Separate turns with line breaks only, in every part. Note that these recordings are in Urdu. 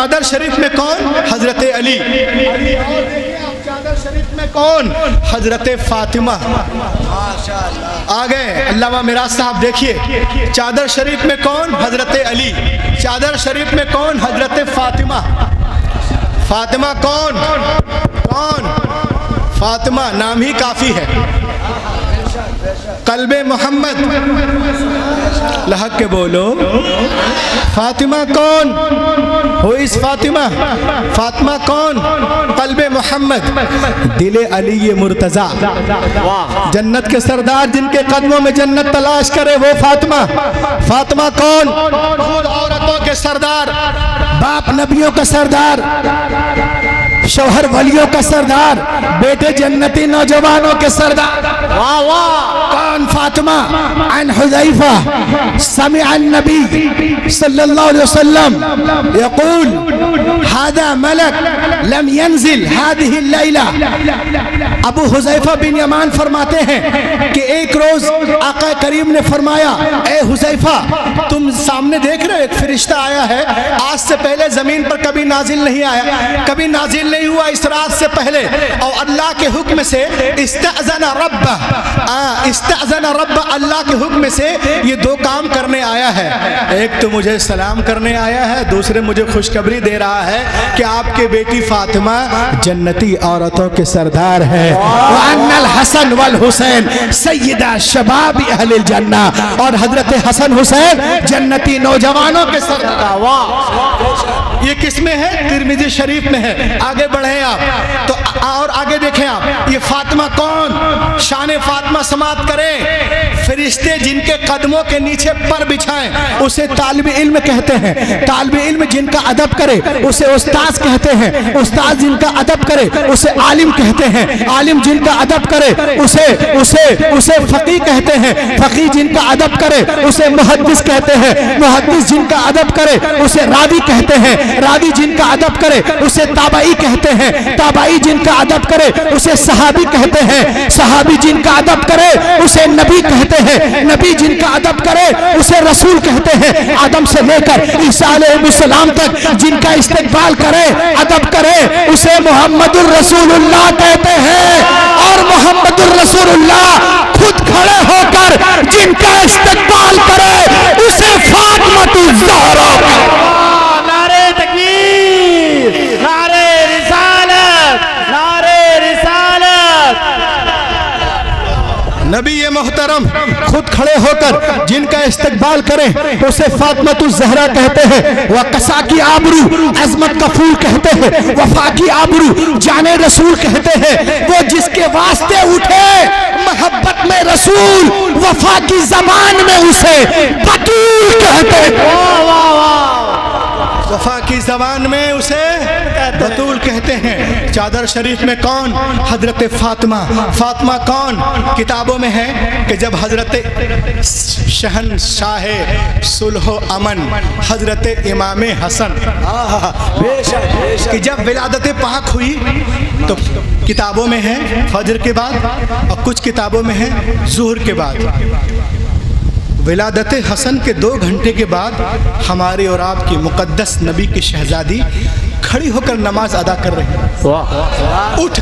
چادر شریف میں کون؟ حضرت علی۔ اور دیکھیں آپ چادر شریف میں کون؟ حضرت فاطمہ۔ آ گئے علامہ میراث صاحب، دیکھیے چادر شریف میں کون؟ حضرت علی۔ چادر شریف میں کون؟ حضرت فاطمہ۔ فاطمہ کون؟ کون؟ فاطمہ نام ہی کافی ہے۔ قلب محمد، لحق کے بولو، فاطمہ کون؟ ہو اس فاطمہ؟ فاطمہ کون؟ قلب محمد، دل علی مرتضیٰ، جنت کے سردار جن کے قدموں میں جنت تلاش کرے وہ فاطمہ۔ فاطمہ کون؟ خود عورتوں کے سردار، باپ نبیوں کا سردار، شوہر ولیوں کا سردار، بیٹے جنتی نوجوانوں کے سردار۔ واہ واہ! کون فاطمہ؟ عن حذیفہ سمع النبی صلی اللہ علیہ وسلم یقول هذا ملک لم ينزل هذه الليلہ۔ ابو حذیفہ بن یمان فرماتے ہیں کہ ایک روز آقا کریم نے فرمایا، اے حذیفہ تم سامنے دیکھ رہے ایک فرشتہ آیا ہے، آج سے پہلے زمین پر کبھی نازل نہیں آیا، کبھی نازل نہیں ہوا اس رات سے پہلے، اور اللہ کے حکم سے استأذن رب، اللہ کے حکم سے یہ دو کام کرنے آیا ہے، ایک تو مجھے سلام کرنے آیا ہے، دوسرے مجھے خوشخبری دے رہا ہے کہ آپ کے بیٹی فاطمہ جنتی عورتوں کے سردار ہے، وَأَنَّ الْحَسَنَ وَالْحُسَيْنَ سَيِّدَا شَبَابِ اہل الجنہ، اور حضرت حسن حسین جنتی نوجوانوں کے سردار۔ یہ کس میں ہے؟ ترمذی شریف میں ہے۔ آگے بڑھیں آپ تو اور آگے دیکھیں آپ، یہ فاطمہ کون؟ شان فاطمہ سماعت کریں، فرشتے جن کے قدموں کے نیچے پر بچھائیں اسے طالب علم کہتے ہیں، طالب علم جن کا ادب کرے اسے استاذ کہتے ہیں، استاذ جن کا ادب کرے اسے عالم کہتے ہیں، عالم جن کا ادب کرے اسے فقیہ کہتے ہیں، فقیہ جن کا ادب کرے اسے محدث کہتے ہیں، محدث جن کا ادب کرے اسے راوی کہتے ہیں، راوی جن کا ادب کرے اسے تابعی کہتے ہیں، تابعی جن کا ادب کرے اسے صحابی کہتے ہیں، صحابی جن کا ادب کرے اسے نبی کہتے ہیں، نبی جن کا ادب کرے اسے رسول کہتے ہیں، آدم سے لے کر عیسیٰ علیہ السلام تک جن کا استقبال کرے ادب کرے اسے محمد الرسول اللہ کہتے ہیں، اور محمد الرسول اللہ خود کھڑے ہو کر جن کا استقبال کرے اسے فاطمہ الزہرا۔
نعرہ تکبیر، نعرہ رسالت، نعرہ رسالت۔
نبی محترم خود کھڑے ہو کر جن کا استقبال کریں اسے فاطمہ الزہرا کہتے ہیں، وقصا کی آبرو عظمت کا پھول کہتے ہیں، وفا کی آبرو جان رسول کہتے ہیں، وہ جس کے واسطے اٹھے محبت میں رسول، وفا کی زبان میں اسے بطول کہتے ہیں، وفا کی زبان میں اسے بطول کہتے ہیں۔ چادر شریف میں کون؟ حضرت فاطمہ۔ فاطمہ کون؟ کتابوں میں ہے کہ جب حضرت شہنشاہ صلح و امن حضرت امام حسن کہ جب ولادت پاک ہوئی تو کتابوں میں ہے فجر کے بعد، اور کچھ کتابوں میں ہے ظہر کے بعد۔ ولادت حسن کے 2 گھنٹے کے بعد ہمارے اور آپ کی مقدس نبی کی شہزادی کھڑی ہو کر نماز ادا کر رہی ہیں، اٹھ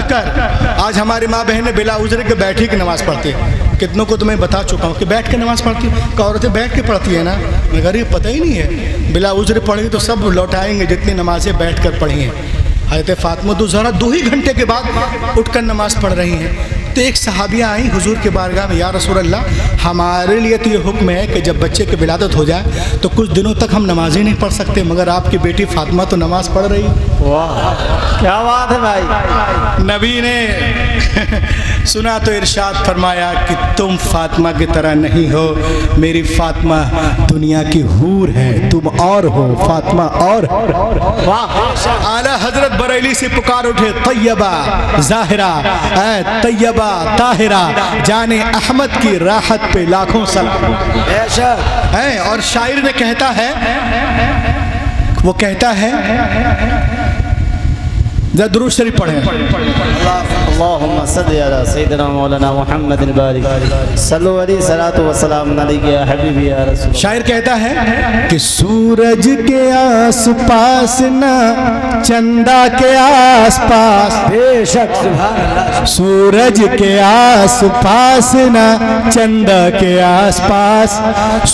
کر آج ہماری ماں بہنیں بلا عذر کے بیٹھی کی نماز پڑھتی ہیں۔ کتنوں کو تو میں بتا چکا ہوں کہ بیٹھ کے نماز پڑھتی ہیں، کہ عورتیں بیٹھ کے پڑھتی ہیں نا، مگر یہ پتہ ہی نہیں ہے بلا عذر پڑھی تو سب لوٹائیں گے جتنی نمازیں بیٹھ کر پڑھی ہیں۔ حضرت فاطمہ الزہرا 2 ہی گھنٹے کے بعد اٹھ کر نماز پڑھ رہی ہیں۔ تو ایک صحابیہ آئیں حضور کے بارگاہ میں، یا رسول اللہ ہمارے لیے تو یہ حکم ہے کہ جب بچے کی ولادت ہو جائے تو کچھ دنوں تک ہم نماز ہی نہیں پڑھ سکتے، مگر آپ کی بیٹی فاطمہ تو نماز پڑھ رہی۔
واہ کیا بات ہے بھائی۔
نبی نے سنا تو ارشاد فرمایا کہ تم فاطمہ کی طرح نہیں ہو، میری فاطمہ دنیا کی حور ہے، تم اور ہو، فاطمہ اور۔ اعلیٰ حضرت بریلی سے پکار اٹھے، طیبہ ظاہرہ، اے طیبہ طاہرہ، جان احمد کی راحت پہ لاکھوں سلام۔ اور شاعر نے کہتا ہے، وہ کہتا ہے ذرا درود شریف پڑھیں.
اللهم صل على سيدنا مولانا محمد البارك صلوا عليه صلاة وسلام عليك يا حبيبي يا رسول الله.
شاعر کہتا ہے کہ سورج کے آس پاس نہ چندہ کے آس پاس،
بے شک سبحان اللہ.
سورج کے آس پاس نہ چندہ کے آس پاس،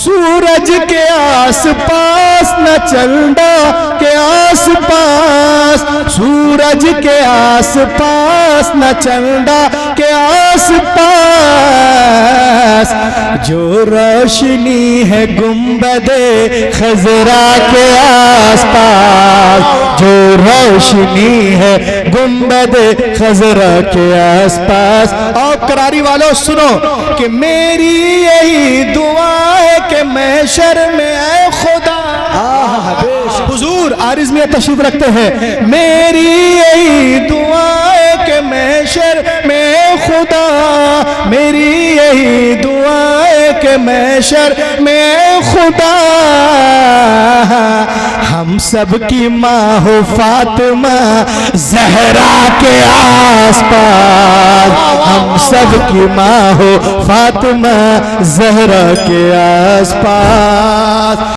سورج کے آس پاس نہ چندہ کے آس پاس، سورج کے آس پاس نہ چندہ کے آس پاس، جو روشنی ہے گنبد خضرا کے آس پاس، جو روشنی ہے گنبد خضرا کے آس پاس. اور کراری والوں سنو کہ میری یہی دعا ہے کہ محشر میں اے خدا، حضور عارض میں تشریف رکھتے ہیں، میری یہی دعا ہے کہ محشر میں اے خدا، میری یہی دعا ہے کہ محشر میں اے خدا، ہم سب کی ماں ہو فاطمہ زہرا کے آس پاس، ہم سب کی ماں ہو فاطمہ زہرا کے آس پاس.